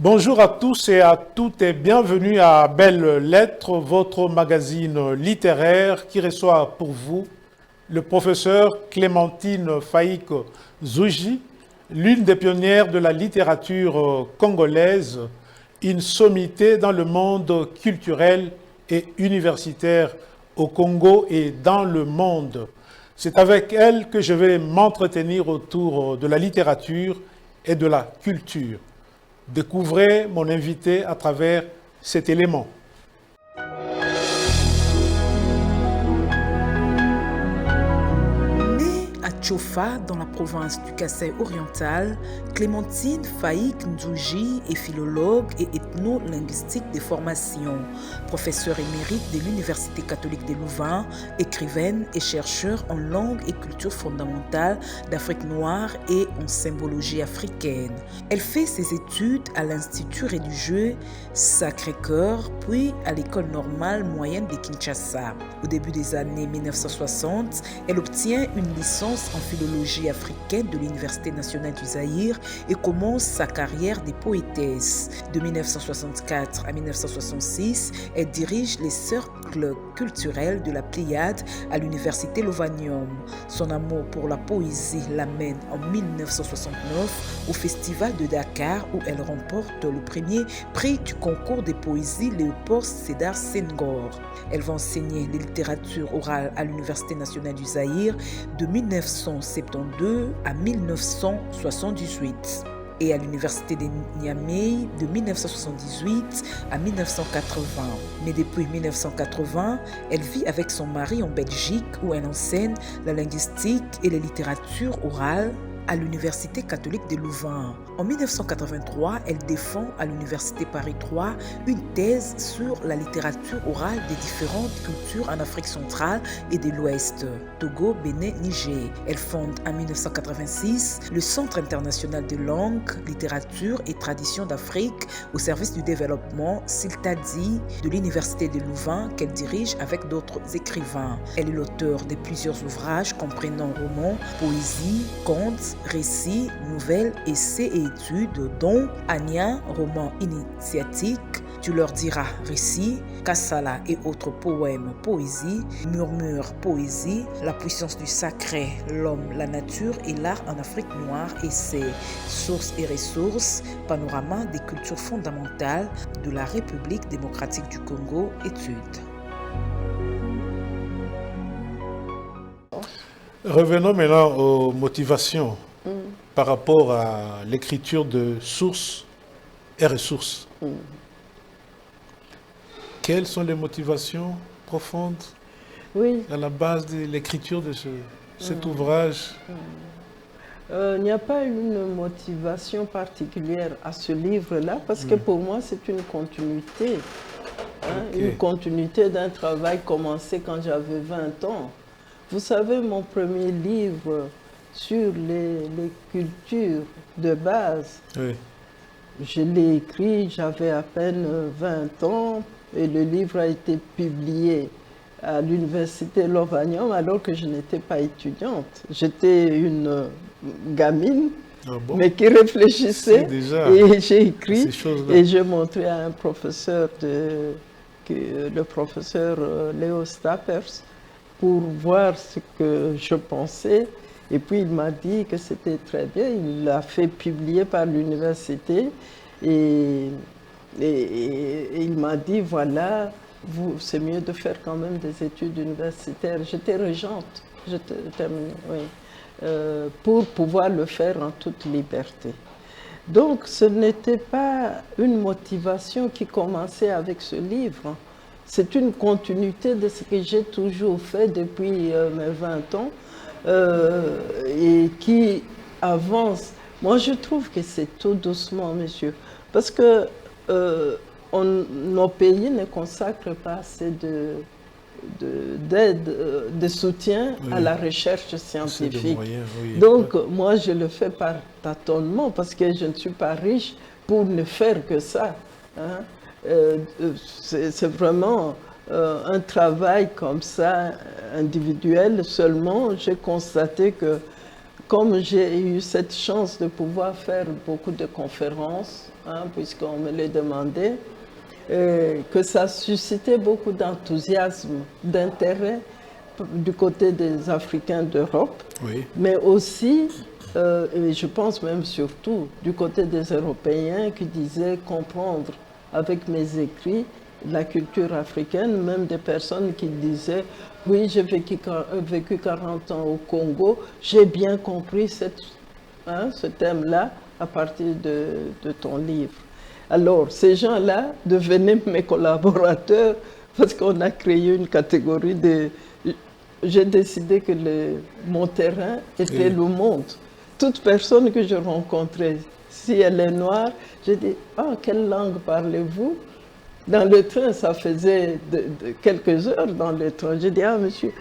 Bonjour à tous et à toutes et bienvenue à Belles Lettres, votre magazine littéraire qui reçoit pour vous le professeur Clémentine Faïk Zouji, l'une des pionnières de la littérature congolaise, une sommité dans le monde culturel et universitaire au Congo et dans le monde. C'est avec elle que je vais m'entretenir autour de la littérature et de la culture. Découvrez mon invité à travers cet élément. Tchofa, dans la province du Kassai oriental, Clémentine Faïk Nzouji est philologue et ethno-linguistique de formation, professeure émérite de l'Université catholique de Louvain, écrivaine et chercheure en langue et culture fondamentale d'Afrique noire et en symbologie africaine. Elle fait ses études à l'Institut religieux Sacré-Cœur, puis à l'École normale moyenne de Kinshasa. Au début des années 1960, elle obtient une licence en philologie africaine de l'Université nationale du Zaïre et commence sa carrière de poétesse. De 1964 à 1966, elle dirige les cercles culturels de la Pléiade à l'Université Lovanium. Son amour pour la poésie l'amène en 1969 au Festival de Dakar où elle remporte le premier prix du concours de poésie Léopold Sédar Senghor. Elle va enseigner les littératures orales à l'Université nationale du Zaïre de 1972 à 1978 et à l'Université de Niamey de 1978 à 1980. Mais depuis 1980, elle vit avec son mari en Belgique où elle enseigne la linguistique et les littératures orales à l'Université catholique de Louvain. En 1983, elle défend à l'Université Paris 3 une thèse sur la littérature orale des différentes cultures en Afrique centrale et de l'Ouest, Togo, Bénin, Niger. Elle fonde en 1986 le Centre international de langue, littérature et tradition d'Afrique au service du développement, CILTADI, de l'Université de Louvain qu'elle dirige avec d'autres écrivains. Elle est l'auteur de plusieurs ouvrages comprenant romans, poésie, contes, récits, nouvelles, essais et études, dont Anya, roman initiatique, Tu leur diras récit, Kassala et autres poèmes, poésie, Murmure, poésie, La puissance du sacré, l'homme, la nature et l'art en Afrique noire, essais, Sources et ressources, Panorama des cultures fondamentales de la République démocratique du Congo, études. Revenons maintenant aux motivations par rapport à l'écriture de sources et ressources. Quelles sont les motivations profondes à la base de l'écriture de cet ouvrage? Il n'y a pas une motivation particulière à ce livre-là parce que pour moi c'est une continuité. Une continuité d'un travail commencé quand j'avais 20 ans. Vous savez, mon premier livre sur les cultures de base, je l'ai écrit, j'avais à peine 20 ans et le livre a été publié à l'université Lovanium alors que je n'étais pas étudiante. J'étais une gamine, mais qui réfléchissait et j'ai écrit et j'ai montré à un professeur, le professeur Léo Stappers, pour voir ce que je pensais. Et puis il m'a dit que c'était très bien. Il l'a fait publier par l'université. Et il m'a dit, voilà, c'est mieux de faire quand même des études universitaires. J'étais régente, pour pouvoir le faire en toute liberté. Donc ce n'était pas une motivation qui commençait avec ce livre. C'est une continuité de ce que j'ai toujours fait depuis mes 20 ans et qui avance. Moi, je trouve que c'est tout doucement, monsieur, parce que nos pays ne consacrent pas assez d'aide, de soutien à la recherche scientifique. Donc, moi, je le fais par tâtonnement parce que je ne suis pas riche pour ne faire que ça. C'est vraiment un travail comme ça, individuel seulement. J'ai constaté que comme j'ai eu cette chance de pouvoir faire beaucoup de conférences, puisqu'on me les demandait, que ça suscitait beaucoup d'enthousiasme, d'intérêt du côté des Africains d'Europe, Oui. mais aussi, et je pense même surtout, du côté des Européens qui disaient comprendre avec mes écrits la culture africaine, même des personnes qui disaient « Oui, j'ai vécu 40 ans au Congo, j'ai bien compris ce thème-là à partir de ton livre. » Alors, ces gens-là devenaient mes collaborateurs parce qu'on a créé une catégorie de... J'ai décidé que mon terrain était le monde. Toute personne que je rencontrais, si elle est noire, j'ai dit « Ah, quelle langue parlez-vous » Dans le train, ça faisait quelques heures dans le train. J'ai dit « Ah, monsieur,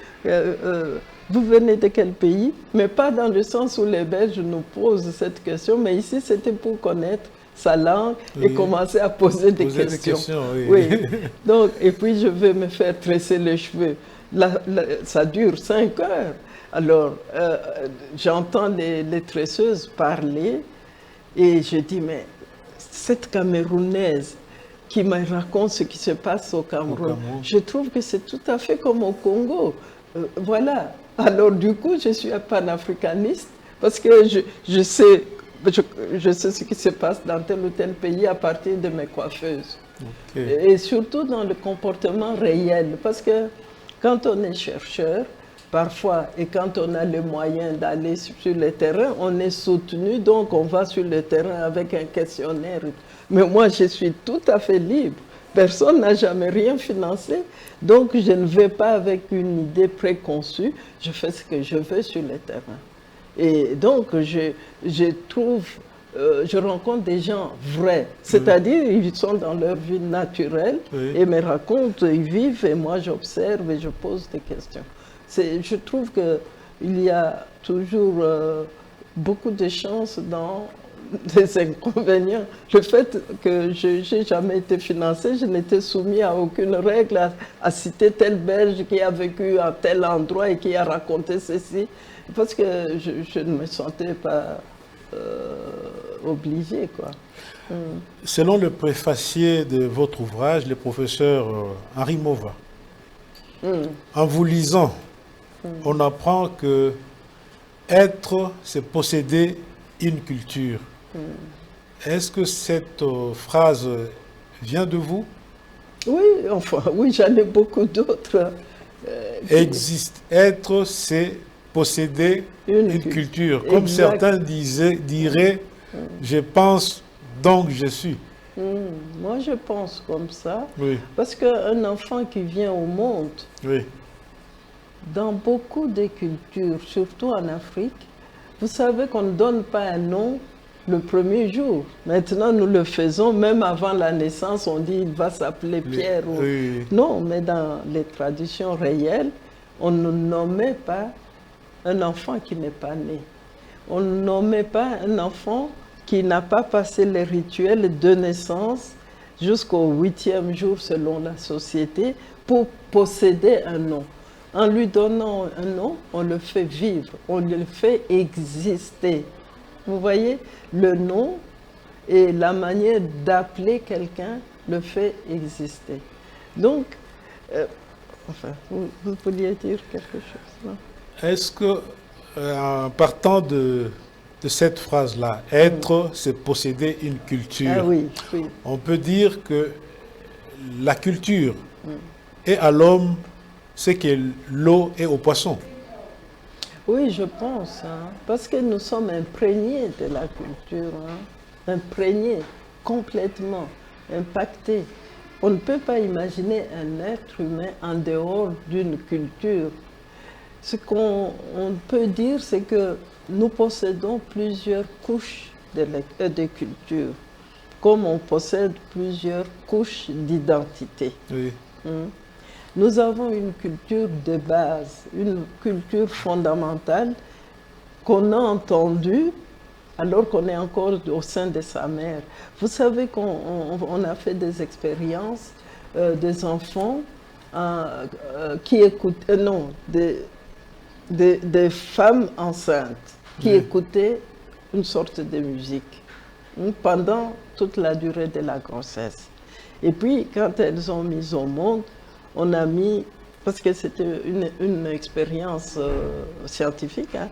vous venez de quel pays ?» Mais pas dans le sens où les Belges nous posent cette question, mais ici, c'était pour connaître sa langue et commencer à poser des questions. Oui. Donc, et puis, je vais me faire tresser les cheveux. Ça dure 5 heures. Alors, j'entends les tresseuses parler et je dis, mais cette Camerounaise qui me raconte ce qui se passe au Cameroun, je trouve que c'est tout à fait comme au Congo. Voilà. Alors, du coup, je suis un panafricaniste parce que je sais ce qui se passe dans tel ou tel pays à partir de mes coiffeuses. Et surtout dans le comportement réel. Parce que quand on est chercheur, parfois, et quand on a les moyens d'aller sur le terrain, on est soutenu, donc on va sur le terrain avec un questionnaire. Mais moi, je suis tout à fait libre. Personne n'a jamais rien financé, donc je ne vais pas avec une idée préconçue, je fais ce que je veux sur le terrain. Et donc, je rencontre des gens vrais, c'est-à-dire ils sont dans leur vie naturelle et me racontent, ils vivent et moi j'observe et je pose des questions. Je trouve qu'il y a toujours beaucoup de chances dans des inconvénients. Le fait que je n'ai jamais été financé, je n'étais soumis à aucune règle à citer tel Belge qui a vécu à tel endroit et qui a raconté ceci, parce que je ne me sentais pas obligée, quoi. Selon le préfacier de votre ouvrage, le professeur Henri Mova, en vous lisant, on apprend que être, c'est posséder une culture. Est-ce que cette phrase vient de vous? Oui, enfin, oui, j'en ai beaucoup d'autres. Être, c'est posséder une culture. Comme certains diraient, je pense, donc je suis. Moi, je pense comme ça. Oui. Parce qu'un enfant qui vient au monde, dans beaucoup de cultures, surtout en Afrique, vous savez qu'on ne donne pas un nom le premier jour. Maintenant, nous le faisons, même avant la naissance, on dit il va s'appeler Pierre. Non, mais dans les traditions réelles, on ne nommait pas un enfant qui n'est pas né. On ne nommait pas un enfant qui n'a pas passé les rituels de naissance jusqu'au 8e jour selon la société pour posséder un nom. En lui donnant un nom, on le fait vivre, on le fait exister. Vous voyez, le nom et la manière d'appeler quelqu'un le fait exister. Donc, enfin, vous vouliez dire quelque chose, non? Est-ce que, en partant de cette phrase-là, être, c'est posséder une culture, on peut dire que la culture est à l'homme ce que l'eau est au poisson? Oui, je pense, parce que nous sommes imprégnés de la culture, imprégnés, complètement, impactés. On ne peut pas imaginer un être humain en dehors d'une culture. Ce qu'on peut dire, c'est que nous possédons plusieurs couches de culture, comme on possède plusieurs couches d'identité. Nous avons une culture de base, une culture fondamentale qu'on a entendue alors qu'on est encore au sein de sa mère. Vous savez qu'on a fait des expériences des enfants qui écoutent, des femmes enceintes qui écoutaient une sorte de musique pendant toute la durée de la grossesse. Et puis, quand elles ont mis au monde, on a mis, parce que c'était une expérience scientifique, hein,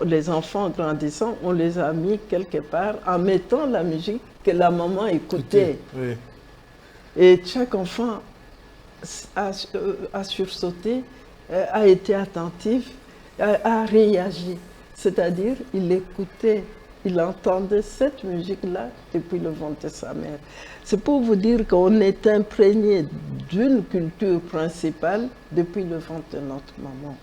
les enfants grandissant, on les a mis quelque part en mettant la musique que la maman écoutait. Oui. Et chaque enfant a sursauté, a été attentif, a réagi. C'est-à-dire, il écoutait, il entendait cette musique-là depuis le ventre de sa mère. C'est pour vous dire qu'on est imprégné d'une culture principale depuis le ventre de notre maman.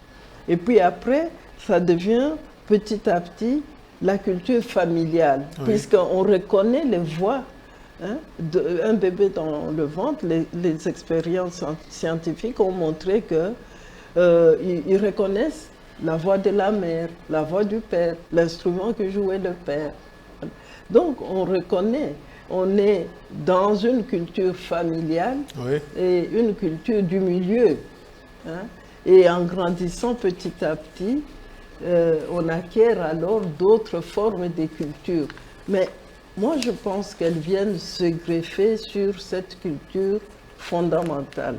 Et puis après, ça devient petit à petit la culture familiale, puisqu'on reconnaît les voix. Hein, un bébé dans le ventre, les expériences scientifiques ont montré qu'ils reconnaissent la voix de la mère, la voix du père, l'instrument que jouait le père. Donc on reconnaît, on est dans une culture familiale et une culture du milieu. Hein, et en grandissant petit à petit, on acquiert alors d'autres formes de culture. Mais moi, je pense qu'elles viennent se greffer sur cette culture fondamentale.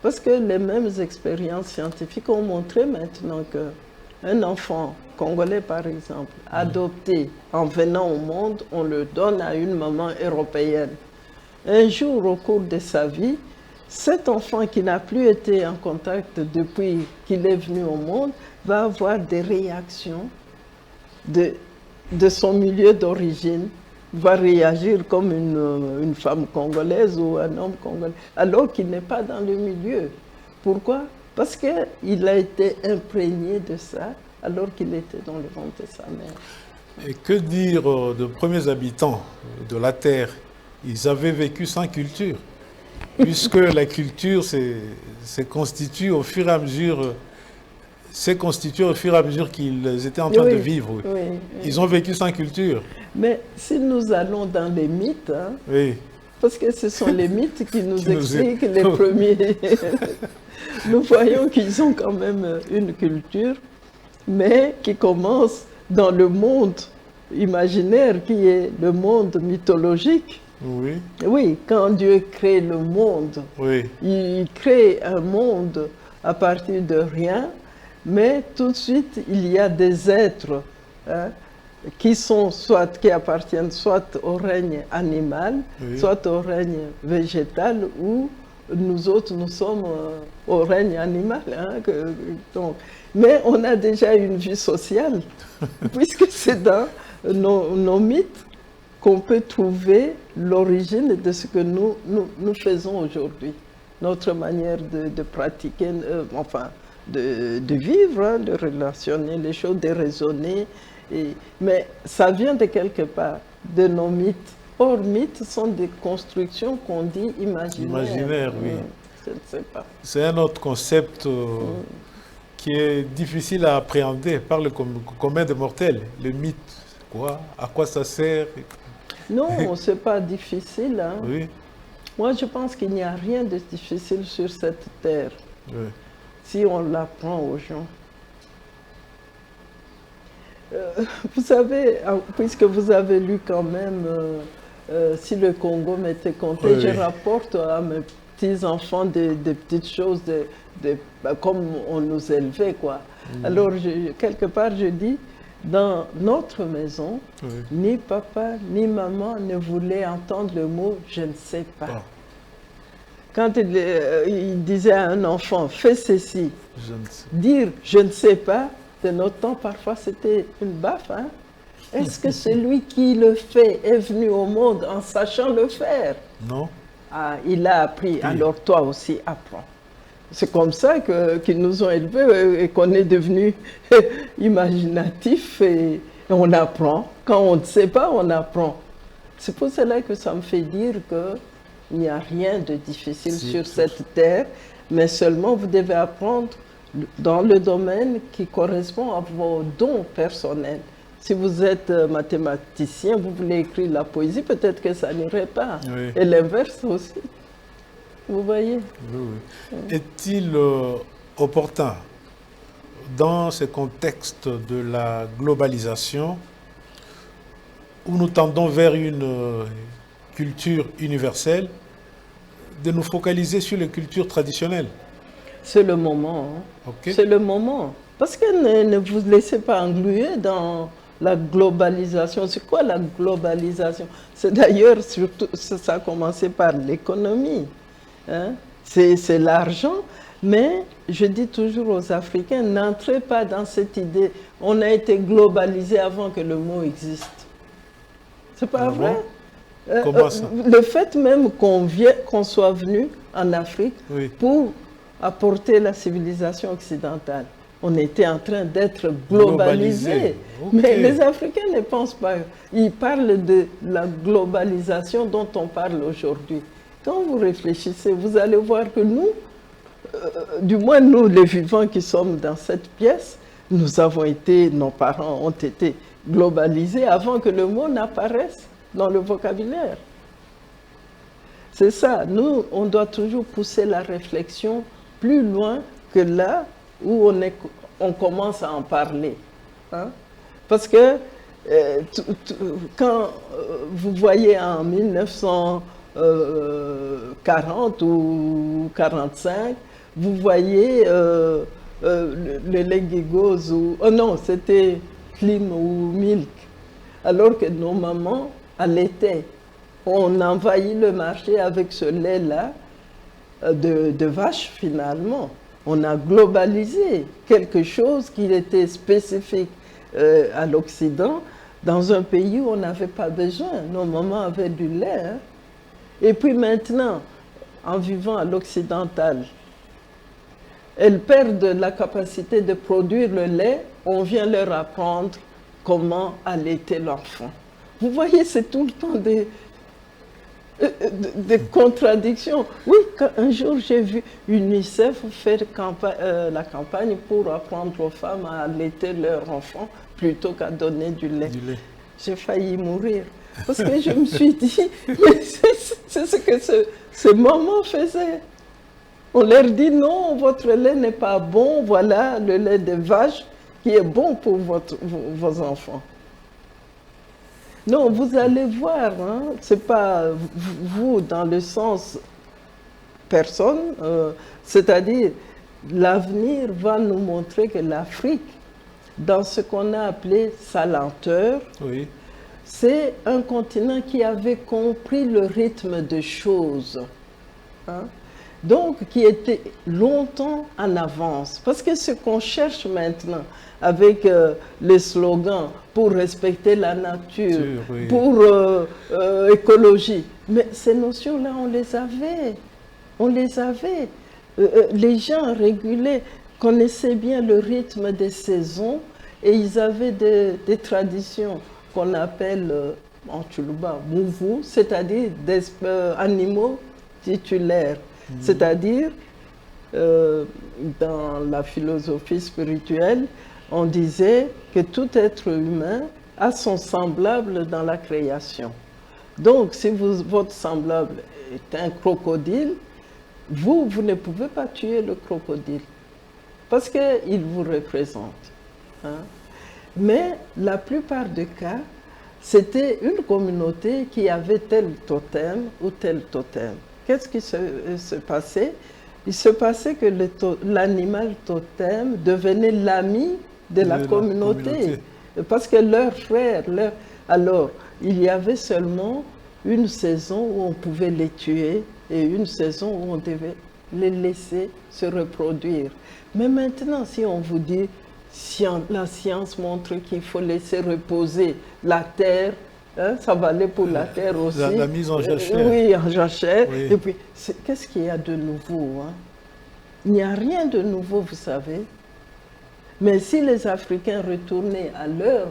Parce que les mêmes expériences scientifiques ont montré maintenant qu'un enfant congolais, par exemple, adopté en venant au monde, on le donne à une maman européenne. Un jour, au cours de sa vie, cet enfant qui n'a plus été en contact depuis qu'il est venu au monde va avoir des réactions de son milieu d'origine, va réagir comme une femme congolaise ou un homme congolais, alors qu'il n'est pas dans le milieu. Pourquoi? Parce qu'il a été imprégné de ça alors qu'il était dans le ventre de sa mère. Et que dire de premiers habitants de la Terre? Ils avaient vécu sans culture, puisque la culture s'est constituée au fur et à mesure, qu'ils étaient en train de vivre. Ils ont vécu sans culture. Mais si nous allons dans les mythes, hein, parce que ce sont les mythes qui nous expliquent les premiers, nous voyons qu'ils ont quand même une culture, mais qui commence dans le monde imaginaire qui est le monde mythologique. Oui, quand Dieu crée le monde, il crée un monde à partir de rien, mais tout de suite, il y a des êtres qui appartiennent soit au règne animal, soit au règne végétal, ou nous autres, nous sommes au règne animal. Hein, donc. Mais on a déjà une vie sociale, puisque c'est dans nos mythes qu'on peut trouver l'origine de ce que nous faisons aujourd'hui. Notre manière de pratiquer, de vivre, hein, de relationner les choses, de raisonner. Mais ça vient de quelque part, de nos mythes. Or, mythes sont des constructions qu'on dit imaginaires. Imaginaires, oui. Je ne sais pas. C'est un autre concept qui est difficile à appréhender par le commun des mortels. Le mythe, quoi? À quoi ça sert? Non, ce n'est pas difficile. Hein. Moi, je pense qu'il n'y a rien de difficile sur cette terre, si on l'apprend aux gens. Vous savez, puisque vous avez lu quand même si le Congo m'était compté, je rapporte à mes petits-enfants des petites choses, comme on nous élevait, quoi. Alors, quelque part, je dis, dans notre maison, ni papa, ni maman ne voulaient entendre le mot « je ne sais pas ». Quand il disait à un enfant « fais ceci », dire « je ne sais pas », de notre temps, parfois, c'était une baffe. Hein? Est-ce que celui qui le fait est venu au monde en sachant le faire? Non. Ah, il a appris, alors toi aussi apprends. C'est comme ça qu'ils nous ont élevés et qu'on est devenu imaginatif et on apprend. Quand on ne sait pas, on apprend. C'est pour cela que ça me fait dire qu'il n'y a rien de difficile sur cette terre, mais seulement vous devez apprendre dans le domaine qui correspond à vos dons personnels. Si vous êtes mathématicien, vous voulez écrire la poésie, peut-être que ça n'irait pas. Et l'inverse aussi. Vous voyez? Est-il opportun dans ce contexte de la globalisation, où nous tendons vers une culture universelle, de nous focaliser sur les cultures traditionnelles? C'est le moment. Hein. Okay. C'est le moment. Parce que ne vous laissez pas engluer dans la globalisation. C'est quoi la globalisation? C'est d'ailleurs, surtout, ça a commencé par l'économie. Hein? C'est l'argent. Mais je dis toujours aux Africains, n'entrez pas dans cette idée. On a été globalisé avant que le mot existe. C'est pas vrai? Comment ça? Le fait même qu'on soit venu en Afrique pour apporter la civilisation occidentale. On était en train d'être globalisés. Mais les Africains ne pensent pas. Ils parlent de la globalisation dont on parle aujourd'hui. Quand vous réfléchissez, vous allez voir que nous, du moins nous les vivants qui sommes dans cette pièce, nos parents ont été globalisés avant que le mot n'apparaisse dans le vocabulaire. C'est ça, nous on doit toujours pousser la réflexion plus loin que là où on commence à en parler. Hein? Parce que quand vous voyez en 1940 ou 45, vous voyez le Legigos ou... Oh non, c'était Klim ou Milk. Alors que nos mamans allaitaient. On envahit le marché avec ce lait-là de vache finalement. On a globalisé quelque chose qui était spécifique à l'Occident dans un pays où on n'avait pas besoin. Nos mamans avaient du lait. Hein. Et puis maintenant, en vivant à l'occidental, elles perdent la capacité de produire le lait, on vient leur apprendre comment allaiter l'enfant. Vous voyez, c'est tout le temps des contradictions. Oui, un jour j'ai vu UNICEF faire la campagne pour apprendre aux femmes à allaiter leurs enfants plutôt qu'à donner du lait. J'ai failli mourir. Parce que je me suis dit, mais c'est ce que ces mamans faisaient. On leur dit non, votre lait n'est pas bon, voilà le lait de vache qui est bon pour vos enfants. Non, vous allez voir, hein, c'est pas vous dans le sens personne, c'est-à-dire l'avenir va nous montrer que l'Afrique, dans ce qu'on a appelé sa lenteur, c'est un continent qui avait compris le rythme des choses. Hein? Donc, qui était longtemps en avance. Parce que ce qu'on cherche maintenant, avec les slogans pour respecter la nature, pour écologie, mais ces notions-là, on les avait. On les avait. Les gens régulaient, connaissaient bien le rythme des saisons et ils avaient des traditions qu'on appelle en Tchoulouba, mouvou, c'est-à-dire des animaux titulaires. C'est-à-dire, dans la philosophie spirituelle, on disait que tout être humain a son semblable dans la création. Donc, si votre semblable est un crocodile, vous ne pouvez pas tuer le crocodile, parce qu'il vous représente. Hein? Mais la plupart des cas, c'était une communauté qui avait tel totem ou tel totem. Qu'est-ce qui se passait? Il se passait que l'animal totem devenait l'ami de la communauté. Parce que leurs frères, alors il y avait seulement une saison où on pouvait les tuer et une saison où on devait les laisser se reproduire. Mais maintenant, si on vous dit, la science montre qu'il faut laisser reposer la terre, hein, ça valait pour la terre aussi. La mise en jachère. Oui, en jachère. Oui. Et puis, qu'est-ce qu'il y a de nouveau? Hein? Il n'y a rien de nouveau, vous savez. Mais si les Africains retournaient à leur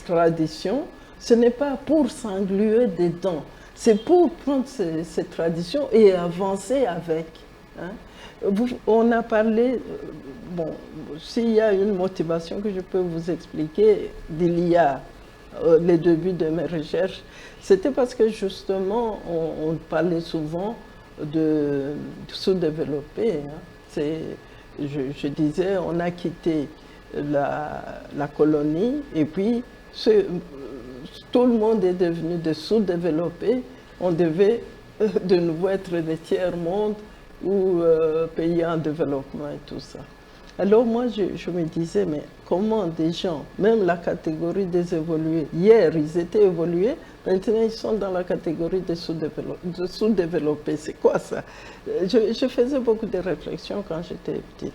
tradition, ce n'est pas pour s'engluer dedans, c'est pour prendre ces traditions et avancer avec. Hein? On a parlé, bon, s'il y a une motivation que je peux vous expliquer d'il y a les débuts de mes recherches, c'était parce que justement, on parlait souvent de sous-développés. Hein. je disais, on a quitté la colonie et puis tout le monde est devenu des sous-développés. On devait de nouveau être les tiers-monde ou pays en développement et tout ça. Alors moi, je me disais, mais comment des gens, même la catégorie des évolués, hier ils étaient évolués, maintenant ils sont dans la catégorie des sous-développés. C'est quoi ça? Je faisais beaucoup de réflexions quand j'étais petite.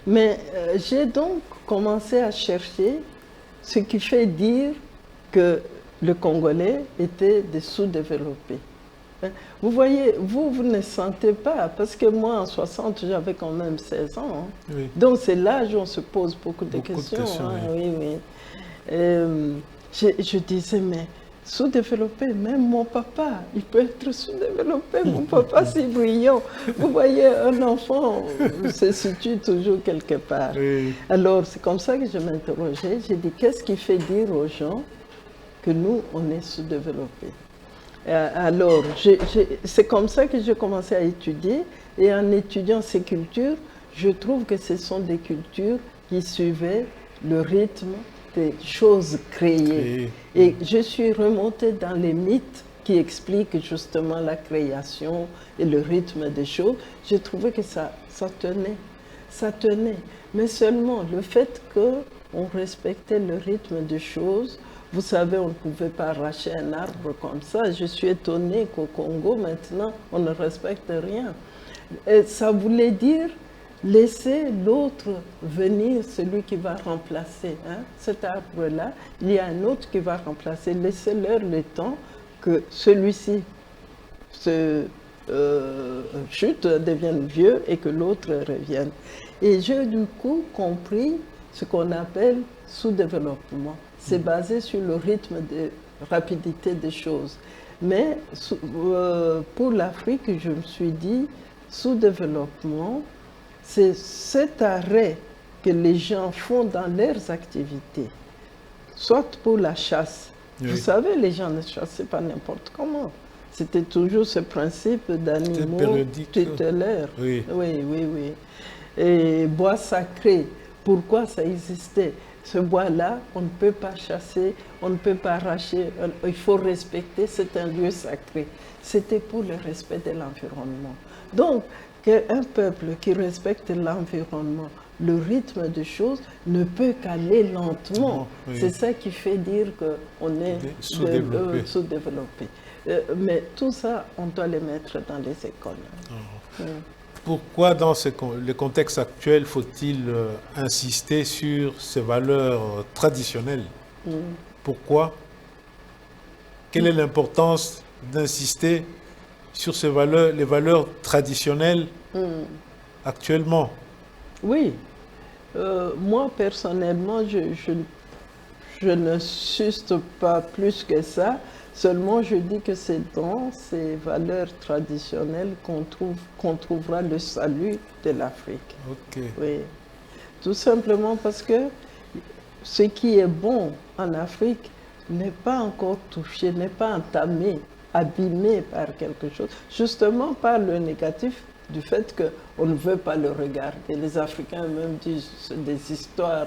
Mais j'ai donc commencé à chercher ce qui fait dire que le Congolais était des sous-développés. Vous voyez, vous ne sentez pas, parce que moi, en 60, j'avais quand même 16 ans. Hein. Oui. Donc, c'est l'âge où on se pose beaucoup de questions. Hein. Oui, oui. Je disais, mais sous-développé, même mon papa, il peut être sous-développé. Mon papa, c'est brillant. Vous voyez, un enfant se situe toujours quelque part. Oui. Alors, c'est comme ça que je m'interrogeais. J'ai dit, qu'est-ce qui fait dire aux gens que nous, on est sous-développés? Alors, c'est comme ça que j'ai commencé à étudier, et en étudiant ces cultures, je trouve que ce sont des cultures qui suivaient le rythme des choses créées. Et je suis remontée dans les mythes qui expliquent justement la création et le rythme des choses. J'ai trouvé que ça tenait. Mais seulement le fait qu'on respectait le rythme des choses. Vous savez, on ne pouvait pas arracher un arbre comme ça. Je suis étonnée qu'au Congo, maintenant, on ne respecte rien. Et ça voulait dire laisser l'autre venir, celui qui va remplacer. Hein. Cet arbre-là, il y a un autre qui va remplacer. Laissez-leur le temps que celui-ci se chute, devienne vieux et que l'autre revienne. Et j'ai du coup compris ce qu'on appelle sous-développement. C'est basé sur le rythme de rapidité des choses. Mais pour l'Afrique, je me suis dit, sous-développement, c'est cet arrêt que les gens font dans leurs activités, soit pour la chasse. Oui. Vous savez, les gens ne chassaient pas n'importe comment. C'était toujours ce principe d'animaux tutélaires. Oui. Oui, oui, oui. Et bois sacré, pourquoi ça existait? Ce bois-là, on ne peut pas chasser, on ne peut pas arracher, il faut respecter, c'est un lieu sacré. C'était pour le respect de l'environnement. Donc, qu'un peuple qui respecte l'environnement, le rythme des choses, ne peut qu'aller lentement. Oui. C'est ça qui fait dire qu'on est sous-développé. Mais tout ça, on doit les mettre dans les écoles. Oh. Pourquoi, dans le contexte actuel, faut-il insister sur ces valeurs traditionnelles? Pourquoi? Quelle est l'importance d'insister sur ces valeurs, les valeurs traditionnelles actuellement? Oui. Moi, personnellement, je ne suste pas plus que ça. Seulement, je dis que c'est dans ces valeurs traditionnelles qu'on trouvera le salut de l'Afrique. Okay. Oui. Tout simplement parce que ce qui est bon en Afrique n'est pas encore touché, n'est pas entamé, abîmé par quelque chose, justement par le négatif du fait qu'on ne veut pas le regarder. Les Africains même disent des histoires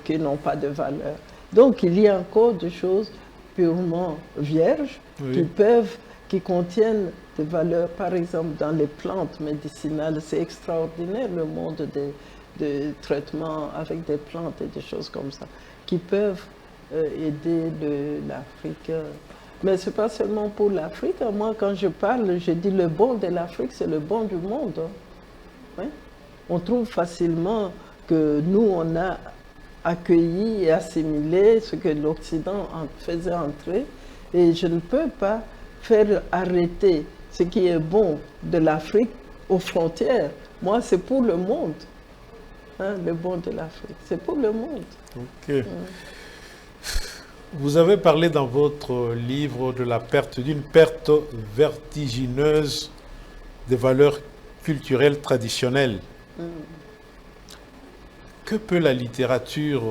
qui n'ont pas de valeur. Donc, il y a encore des choses purement vierges, oui, qui contiennent des valeurs. Par exemple, dans les plantes médicinales, c'est extraordinaire le monde des traitements avec des plantes et des choses comme ça, qui peuvent aider l'Afrique. Mais ce n'est pas seulement pour l'Afrique. Moi, quand je parle, je dis le bon de l'Afrique, c'est le bon du monde. Oui? On trouve facilement que nous, on a accueilli et assimilé ce que l'Occident faisait entrer, et je ne peux pas faire arrêter ce qui est bon de l'Afrique aux frontières. Moi, c'est pour le monde, hein, le bon de l'Afrique, c'est pour le monde. Ok. Vous avez parlé dans votre livre de la perte, d'une perte vertigineuse des valeurs culturelles traditionnelles. Que peut la littérature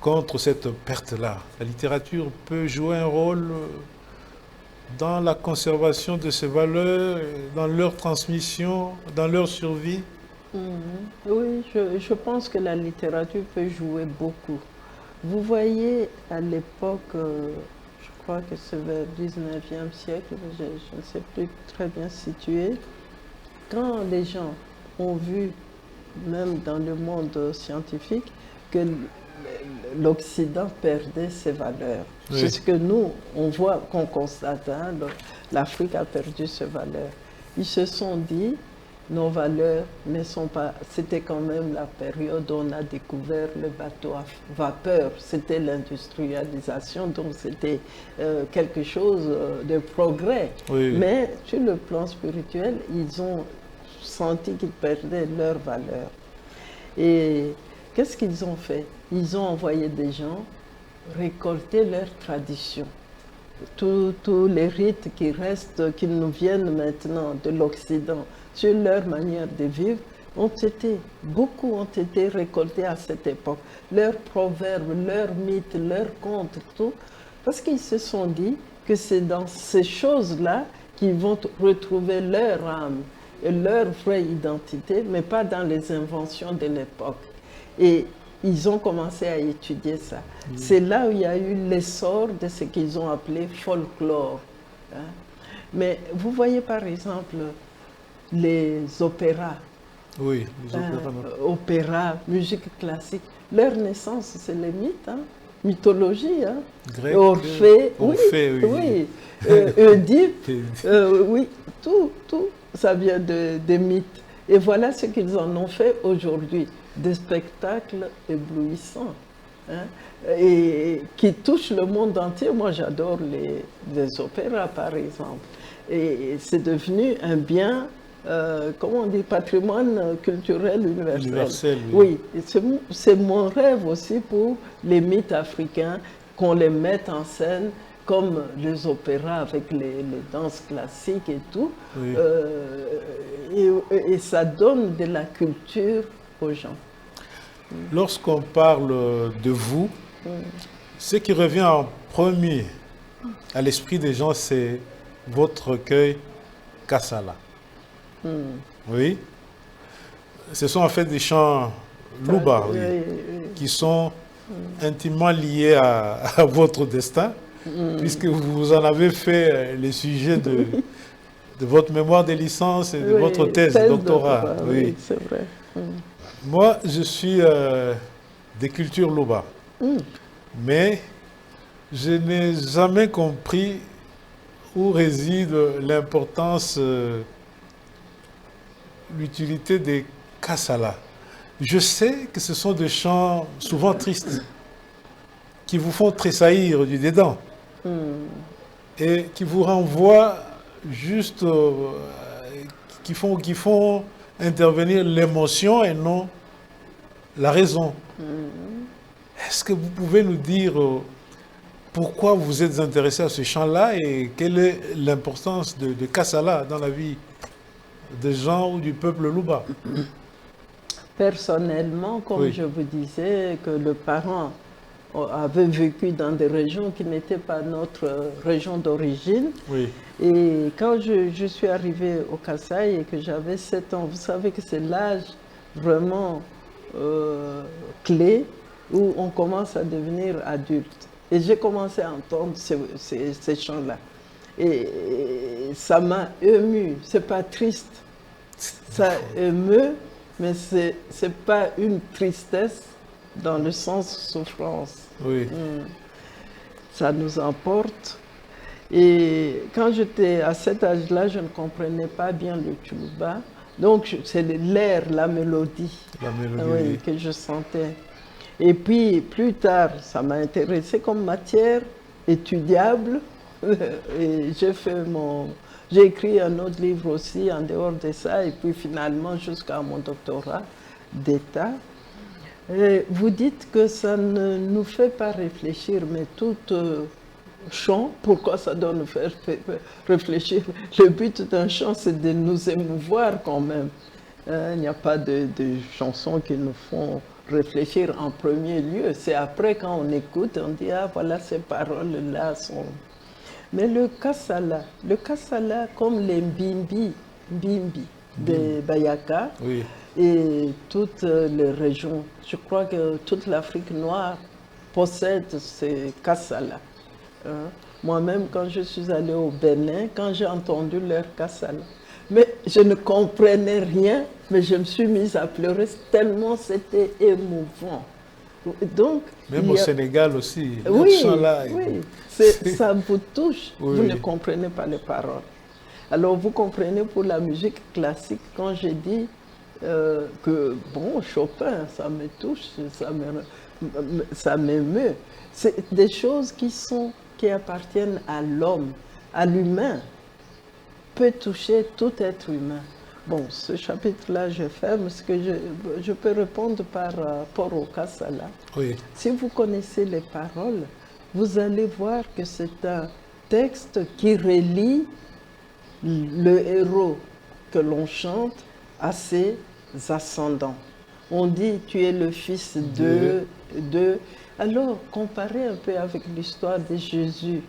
contre cette perte-là? La littérature peut jouer un rôle dans la conservation de ces valeurs, dans leur transmission, dans leur survie? Oui, je pense que la littérature peut jouer beaucoup. Vous voyez, à l'époque, je crois que c'est vers le 19e siècle, je ne sais plus très bien situé, quand les gens ont vu, même dans le monde scientifique, que l'Occident perdait ses valeurs. Oui. C'est ce que nous, on voit, qu'on constate, hein, l'Afrique a perdu ses valeurs. Ils se sont dit, nos valeurs ne sont pas... C'était quand même la période où on a découvert le bateau à vapeur. C'était l'industrialisation, donc c'était quelque chose de progrès. Oui. Mais sur le plan spirituel, ils ont senti qu'ils perdaient leurs valeurs. Et qu'est-ce qu'ils ont fait? Ils ont envoyé des gens récolter leurs traditions. Tous les rites qui restent, qui nous viennent maintenant de l'Occident, sur leur manière de vivre, beaucoup ont été récoltés à cette époque. Leurs proverbes, leurs mythes, leurs contes, tout, parce qu'ils se sont dit que c'est dans ces choses-là qu'ils vont retrouver leur âme et leur vraie identité, mais pas dans les inventions de l'époque. Et ils ont commencé à étudier ça. C'est là où il y a eu l'essor de ce qu'ils ont appelé folklore. Hein. Mais vous voyez par exemple les opéras. Oui, les opéras. Opéras, musique classique. Leur naissance, c'est les mythes, hein. Mythologie. Hein. Grec, Orphée, Orphée, oui. Oedipe, oui, tout, ça vient des mythes. Et voilà ce qu'ils en ont fait aujourd'hui. Des spectacles éblouissants, hein, et qui touchent le monde entier. Moi, j'adore les opéras, par exemple. Et c'est devenu un bien, comment on dit, patrimoine culturel universel. Universel, oui. C'est mon rêve aussi pour les mythes africains, qu'on les mette en scène comme les opéras avec les danses classiques et tout. Oui. Et ça donne de la culture aux gens. Lorsqu'on parle de vous, ce qui revient en premier à l'esprit des gens, c'est votre recueil Kassala. Oui. Ce sont en fait des chants Luba, oui, qui sont intimement liés à votre destin, puisque vous en avez fait le sujet de votre mémoire de licence et de votre thèse de doctorat. Oui, c'est vrai. Moi, je suis de culture Luba, mais je n'ai jamais compris où réside l'importance, l'utilité des Kassala. Je sais que ce sont des chants souvent tristes, qui vous font tressaillir du dedans, et qui vous renvoient juste, qui font intervenir l'émotion et non la raison. Est-ce que vous pouvez nous dire pourquoi vous êtes intéressé à ce chant-là et quelle est l'importance de Kassala dans la vie des gens ou du peuple Luba? Personnellement, comme je vous disais, que le parent avait vécu dans des régions qui n'étaient pas notre région d'origine. Oui. Et quand je suis arrivée au Kasaï et que j'avais 7 ans, vous savez que c'est l'âge vraiment clé où on commence à devenir adulte. Et j'ai commencé à entendre ces chants-là. Et ça m'a ému. C'est pas triste. Ça émeut, mais c'est pas une tristesse dans le sens souffrance. Oui. Ça nous emporte. Et quand j'étais à cet âge-là, je ne comprenais pas bien le tchoulouba. Donc c'est l'air, la mélodie, oui, que je sentais. Et puis plus tard, ça m'a intéressé comme matière étudiable. Et j'ai écrit un autre livre aussi en dehors de ça. Et puis finalement, jusqu'à mon doctorat d'État. Vous dites que ça ne nous fait pas réfléchir, mais tout chant, pourquoi ça doit nous faire réfléchir? Le but d'un chant, c'est de nous émouvoir quand même. Il n'y a pas de chansons qui nous font réfléchir en premier lieu. C'est après, quand on écoute, on dit, ah voilà, ces paroles-là sont... Mais le Kassala, comme les mbimbi, des Bayaka Oui. et toutes les régions. Je crois que toute l'Afrique noire possède ces kassala. Hein. Moi-même, quand je suis allée au Bénin, quand j'ai entendu leur kassala, mais je ne comprenais rien, mais je me suis mise à pleurer tellement c'était émouvant. Donc, Même au Sénégal aussi, oui, là. oui, ça vous touche, Oui, vous oui. ne comprenez pas les paroles. Alors vous comprenez pour la musique classique, quand j'ai dit que, bon, Chopin, ça me touche, ça m'émeut. C'est des choses qui appartiennent à l'homme, à l'humain, peut toucher tout être humain. Bon, ce chapitre-là, je ferme, parce que je peux répondre par rapport au Kassala. Oui. Si vous connaissez les paroles, vous allez voir que c'est un texte qui relie le héros que l'on chante à ses ascendants. On dit tu es le fils de. Alors, comparez un peu avec l'histoire de Jésus.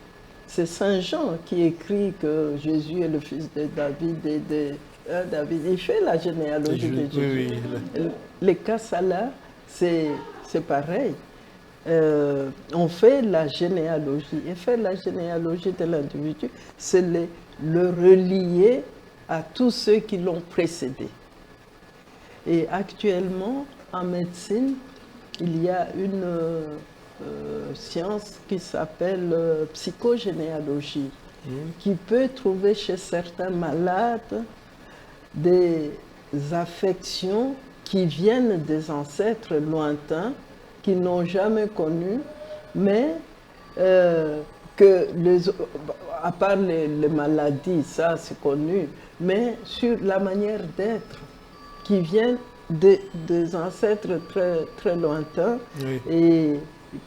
C'est Saint Jean qui écrit que Jésus est le fils de David David. Il fait la généalogie de Jésus. Oui, oui. Les Kassala, c'est pareil. On fait la généalogie. Et faire la généalogie de l'individu, c'est le relier à tous ceux qui l'ont précédé. Et actuellement, en médecine, il y a une science qui s'appelle psychogénéalogie, qui peut trouver chez certains malades des affections qui viennent des ancêtres lointains, qui n'ont jamais connu, mais à part les maladies, ça c'est connu, mais sur la manière d'être, qui viennent des ancêtres très, très lointains, oui, et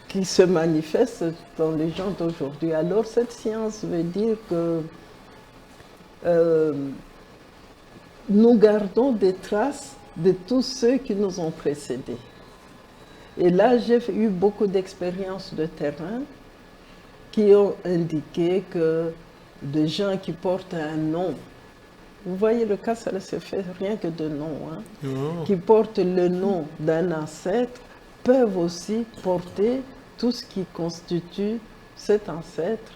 qui se manifestent dans les gens d'aujourd'hui. Alors cette science veut dire que nous gardons des traces de tous ceux qui nous ont précédés. Et là, j'ai eu beaucoup d'expériences de terrain qui ont indiqué que des gens qui portent un nom, vous voyez, le cas, ça ne se fait rien que de nom, hein, qui portent le nom d'un ancêtre, peuvent aussi porter tout ce qui constitue cet ancêtre.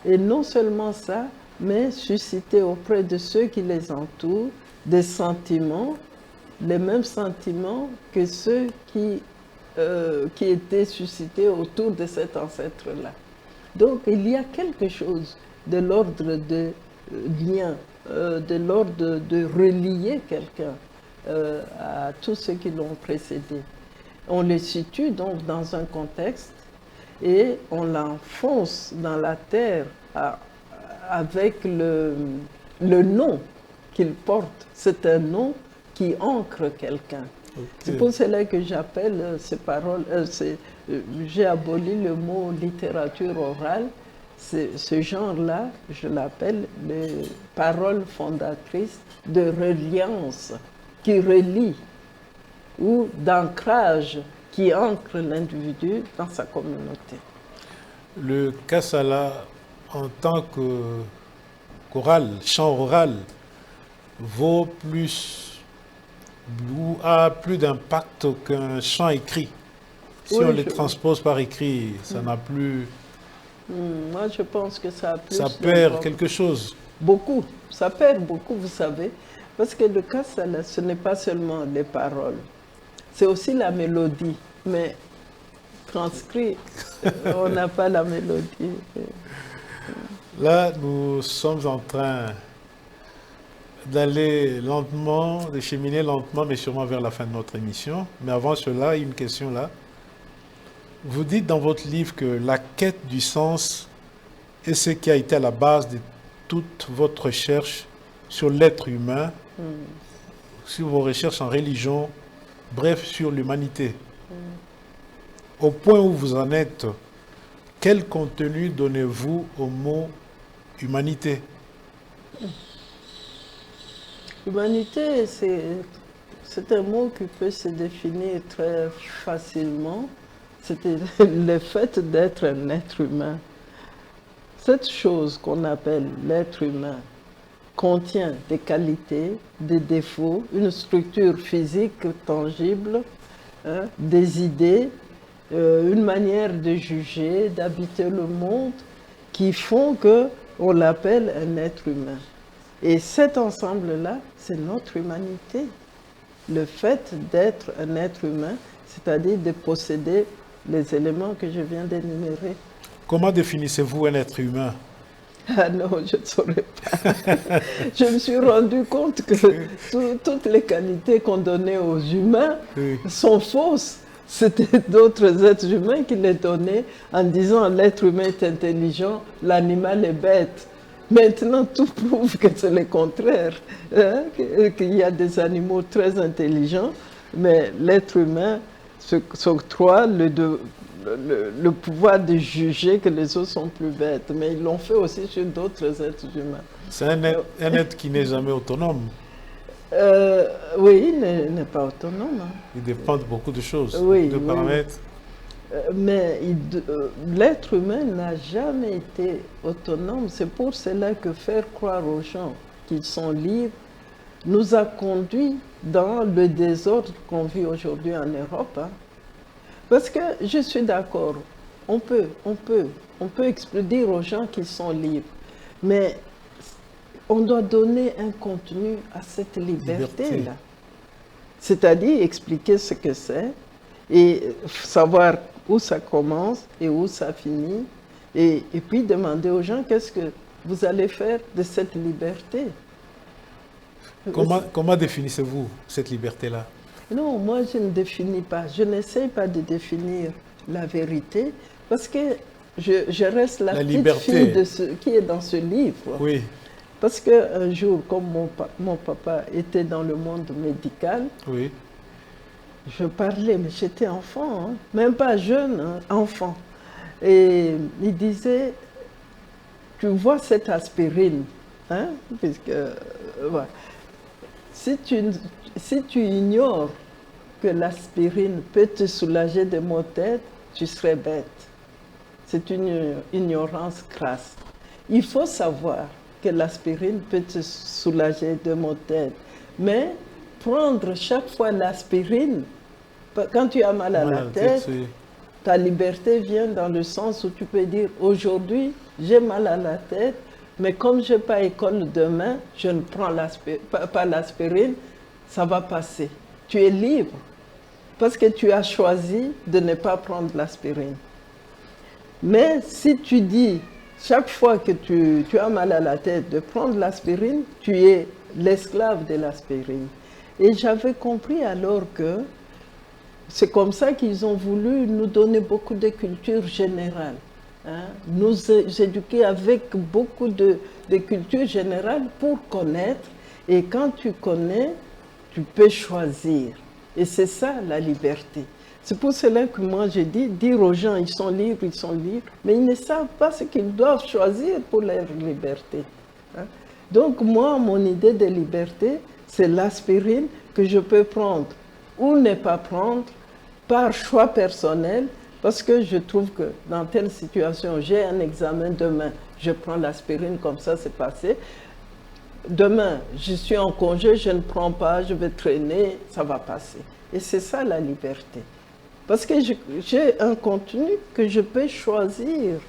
Et non seulement ça, mais susciter auprès de ceux qui les entourent des sentiments, les mêmes sentiments que ceux qui étaient suscités autour de cet ancêtre-là. Donc il y a quelque chose de l'ordre de lien, de l'ordre de relier quelqu'un à tous ceux qui l'ont précédé. On les situe donc dans un contexte et on l'enfonce dans la terre avec le nom qu'il porte. C'est un nom qui ancre quelqu'un. Okay. C'est pour cela que j'appelle ces paroles, j'ai aboli le mot littérature orale. Ce genre-là, je l'appelle les paroles fondatrices de reliance qui relient ou d'ancrage qui ancre l'individu dans sa communauté. Le Kassala, en tant qu'oral, chant oral, vaut plus ou a plus d'impact qu'un chant écrit. Si on les transpose par écrit, ça n'a plus... Moi, je pense que ça a plus... Ça perd quelque chose. Beaucoup. Ça perd beaucoup, vous savez. Parce que le Kassala, ce n'est pas seulement les paroles. C'est aussi la mélodie. Mais transcrit, on n'a pas la mélodie. Là, nous sommes en train d'aller lentement, de cheminer lentement, mais sûrement vers la fin de notre émission. Mais avant cela, une question là. Vous dites dans votre livre que la quête du sens est ce qui a été à la base de toute votre recherche sur l'être humain, sur vos recherches en religion, bref, sur l'humanité. Au point où vous en êtes, quel contenu donnez-vous au mot humanité? Humanité, c'est un mot qui peut se définir très facilement. C'est le fait d'être un être humain. Cette chose qu'on appelle l'être humain contient des qualités, des défauts, une structure physique tangible, hein, des idées, une manière de juger, d'habiter le monde, qui font qu'on l'appelle un être humain. Et cet ensemble-là, c'est notre humanité. Le fait d'être un être humain, c'est-à-dire de posséder les éléments que je viens d'énumérer. Comment définissez-vous un être humain? Ah non, je ne saurais pas. Je me suis rendu compte que toutes les qualités qu'on donnait aux humains sont fausses. C'était d'autres êtres humains qui les donnaient en disant l'être humain est intelligent, l'animal est bête. Maintenant, tout prouve que c'est le contraire, hein, qu'il y a des animaux très intelligents, mais l'être humain s'octroie le pouvoir de juger que les autres sont plus bêtes. Mais ils l'ont fait aussi sur d'autres êtres humains. C'est un être qui n'est jamais autonome. Oui, il n'est pas autonome. Hein. Il dépend de beaucoup de choses, oui, de paramètres. Mais l'être humain n'a jamais été autonome. C'est pour cela que faire croire aux gens qu'ils sont libres nous a conduits dans le désordre qu'on vit aujourd'hui en Europe. Hein. Parce que je suis d'accord, on peut dire aux gens qu'ils sont libres, mais on doit donner un contenu à cette liberté-là. C'est-à-dire expliquer ce que c'est et savoir où ça commence et où ça finit, et puis demander aux gens qu'est-ce que vous allez faire de cette liberté. Comment définissez-vous cette liberté-là? Non, moi je ne définis pas, je n'essaye pas de définir la vérité, parce que je reste la petite fille de ce qui est dans ce livre. Oui. Parce qu'un jour, comme mon papa était dans le monde médical, oui. Je parlais, mais j'étais enfant, hein, même pas jeune, hein, enfant. Et il disait, tu vois cette aspirine, hein, puisque, voilà. Si tu ignores que l'aspirine peut te soulager de maux de tête, tu serais bête. C'est une ignorance crasse. Il faut savoir que l'aspirine peut te soulager de maux de tête, mais prendre chaque fois l'aspirine, quand tu as mal à la tête, ta liberté vient dans le sens où tu peux dire aujourd'hui j'ai mal à la tête, mais comme je n'ai pas école demain, je ne prends pas l'aspirine, ça va passer. Tu es libre parce que tu as choisi de ne pas prendre l'aspirine. Mais si tu dis chaque fois que tu as mal à la tête de prendre l'aspirine, tu es l'esclave de l'aspirine. Et j'avais compris alors que c'est comme ça qu'ils ont voulu nous donner beaucoup de culture générale. Hein, nous éduquer avec beaucoup de culture générale pour connaître. Et quand tu connais, tu peux choisir. Et c'est ça la liberté. C'est pour cela que moi je dis, dire aux gens ils sont libres, mais ils ne savent pas ce qu'ils doivent choisir pour leur liberté. Hein. Donc moi, mon idée de liberté, c'est l'aspirine que je peux prendre ou ne pas prendre par choix personnel, parce que je trouve que dans telle situation, j'ai un examen demain, je prends l'aspirine, comme ça c'est passé. Demain, je suis en congé, je ne prends pas, je vais traîner, ça va passer. Et c'est ça la liberté. Parce que j'ai un contenu que je peux choisir.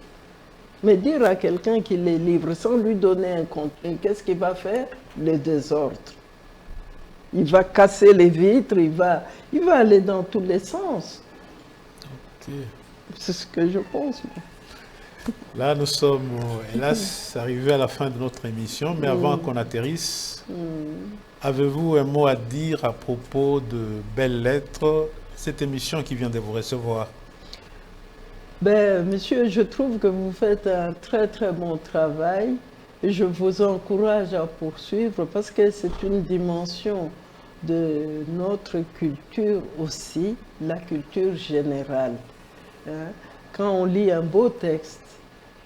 Mais dire à quelqu'un qu'il est libre sans lui donner un contenu, qu'est-ce qu'il va faire? Le désordre. Il va casser les vitres, il va aller dans tous les sens. Okay. C'est ce que je pense. Là, nous sommes, hélas, arrivés à la fin de notre émission, mais avant qu'on atterrisse, avez-vous un mot à dire à propos de Belles Lettres, cette émission qui vient de vous recevoir? Ben, monsieur, je trouve que vous faites un très très bon travail. Et je vous encourage à poursuivre parce que c'est une dimension de notre culture aussi, la culture générale. Hein? Quand on lit un beau texte,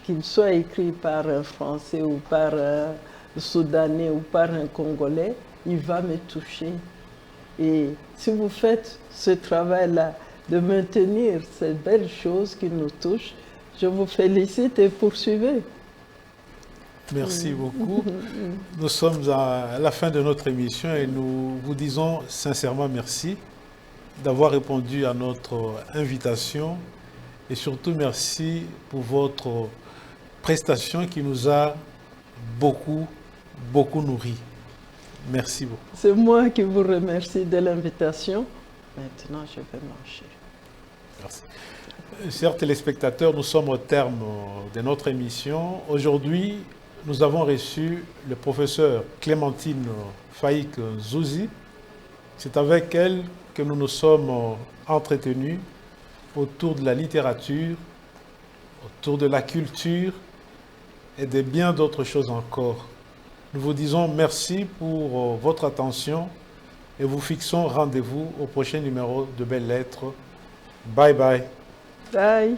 qu'il soit écrit par un Français ou par un Soudanais ou par un Congolais, il va me toucher. Et si vous faites ce travail-là, de maintenir ces belles choses qui nous touchent, je vous félicite et poursuivez. Merci beaucoup. Nous sommes à la fin de notre émission et nous vous disons sincèrement merci d'avoir répondu à notre invitation et surtout merci pour votre prestation qui nous a beaucoup nourris. Merci beaucoup. C'est moi qui vous remercie de l'invitation. Maintenant, je vais marcher. Merci. Chers téléspectateurs, nous sommes au terme de notre émission. Aujourd'hui, nous avons reçu le professeur Clémentine Faïk Zouzi. C'est avec elle que nous nous sommes entretenus autour de la littérature, autour de la culture et de bien d'autres choses encore. Nous vous disons merci pour votre attention et vous fixons rendez-vous au prochain numéro de Belles Lettres. Bye bye. Bye.